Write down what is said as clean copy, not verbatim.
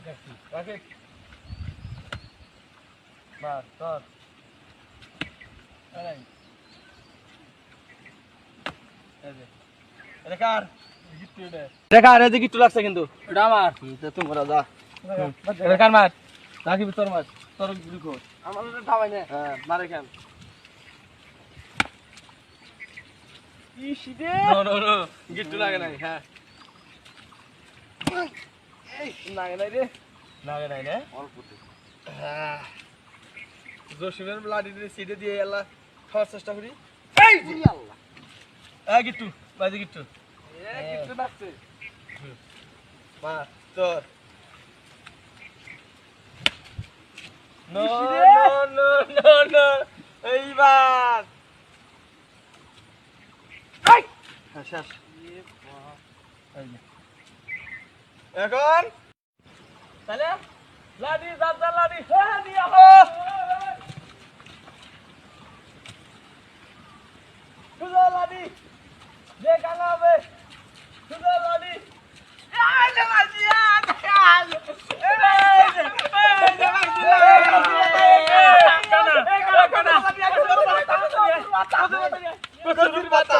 রাখি বাস তোর এই এটা কার গিট্টু এটা কার এই গিট্টু লাগছে কিন্তু এটা আমার এটা তোমার যা এটা কার মার রাখি তোর মার তোর গুলো আমার এটা ধাবাই না হ্যাঁ মারে কেন ইসি দে নো গিট্টু লাগে নাই হ্যাঁ এই লাগে নাই রে লাগে নাই না অল্প হ্যাঁ জসিমের লাডি দিয়ে সিটে দিয়ে আল্লাহ খাওয়ার চেষ্টা করি এই আল্লাহ এই গিট্টু বাজি গিট্টু এই গিট্টু নাচছে মা তোর নো নো নো নো এইবার এই শেষ এখন তাহলে লাডি দাদা লাডি হ্যাঁ নিয়ে আহো তুজা লাডি যে গানা হবে তুজা লাডি এই যে মাজিয়া দেখাল এই যে মাজিয়া কানা কানা কানা কচুর পাতা